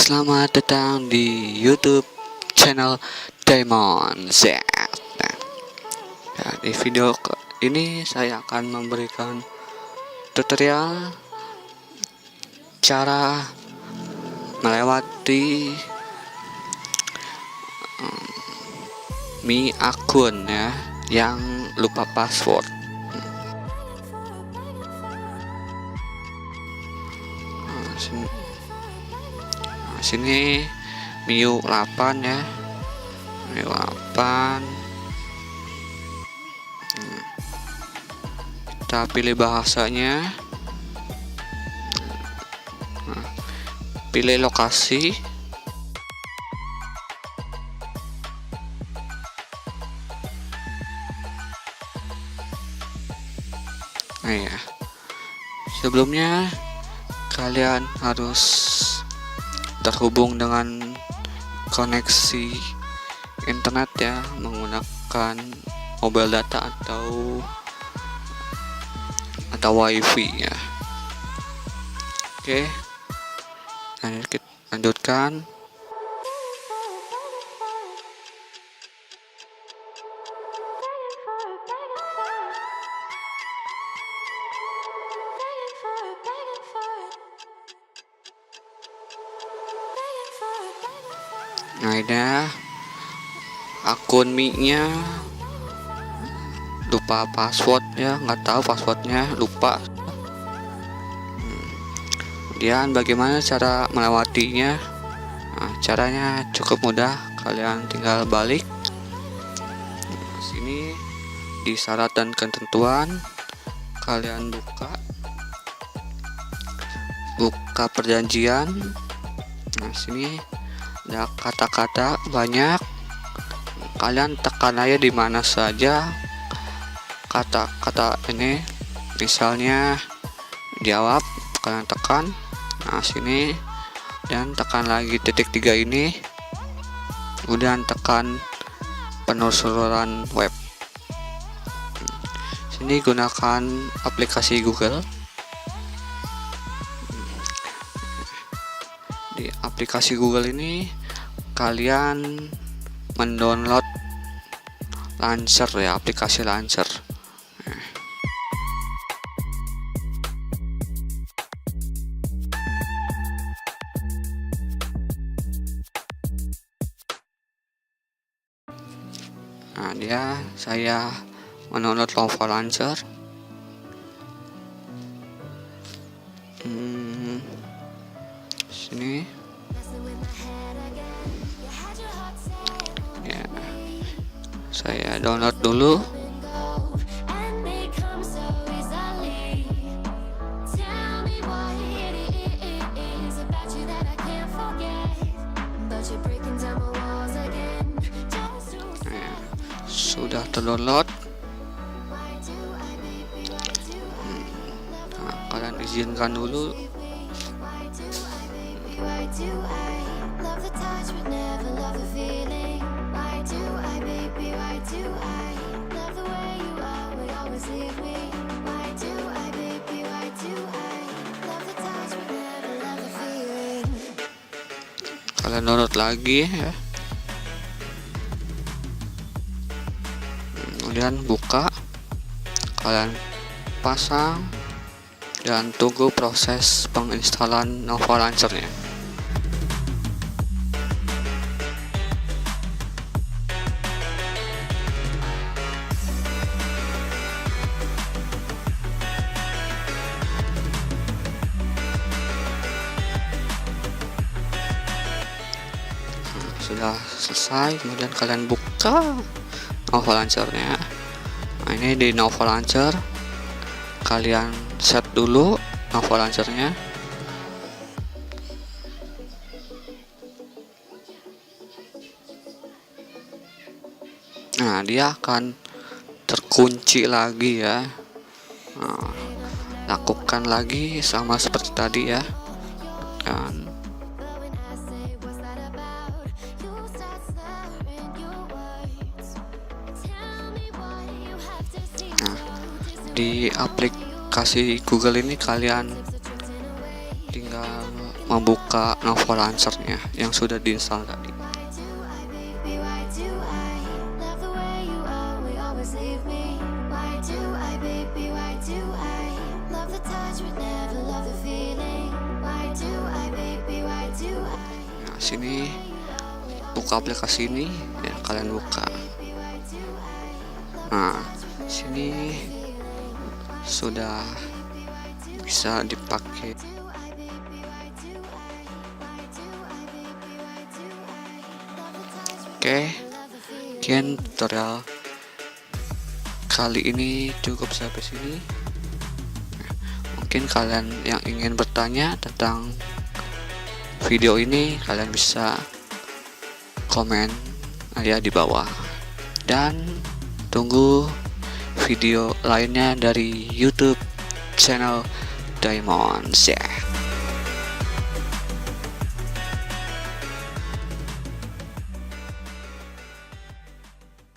Selamat datang di YouTube channel Diamond Z. Nah, di video ini saya akan memberikan tutorial cara melewati Mi akun ya yang lupa password. Sini Miu 8 ya, Miu 8. Kita pilih bahasanya, pilih lokasi, nah ya, sebelumnya kalian harus terhubung dengan koneksi internet ya, menggunakan mobile data atau wifi ya. Oke, kita lanjutkan. Nah ini akun Mi-nya lupa password ya, nggak tahu passwordnya, lupa. Kemudian bagaimana cara melewatinya? Nah, caranya cukup mudah, kalian tinggal balik sini di syarat dan ketentuan, kalian buka perjanjian. Nah sini ada kata-kata banyak, kalian tekan aja di mana saja kata-kata ini, misalnya jawab, kalian tekan. Nah sini dan tekan lagi titik 3 ini, kemudian tekan penelusuran web. Sini gunakan aplikasi Google. Di aplikasi Google ini kalian mendownload launcher ya, aplikasi launcher. Nah saya mendownload Lova Launcher. Sini ya, saya download dulu. Sudah terdownload. Nah, kalian izinkan dulu. Kalian download lagi ya, kemudian buka, kalian pasang dan tunggu proses penginstalan Nova Launcher-nya. Sudah selesai, kemudian kalian buka Nova Launcher-nya. Nah ini di Nova Launcher kalian set dulu Nova Launcher-nya. Nah dia akan terkunci lagi ya. Nah, lakukan lagi sama seperti tadi ya, dan di aplikasi Google ini kalian tinggal membuka Novo Launcher-nya yang sudah diinstal tadi. Nah, sini buka aplikasi ini ya, kalian buka. Nah, sini sudah bisa dipakai. Oke, sekian tutorial kali ini cukup sampai sini. Mungkin kalian yang ingin bertanya tentang video ini, kalian bisa komen ya di bawah. Dan tunggu video lainnya dari YouTube channel Diamonds ya.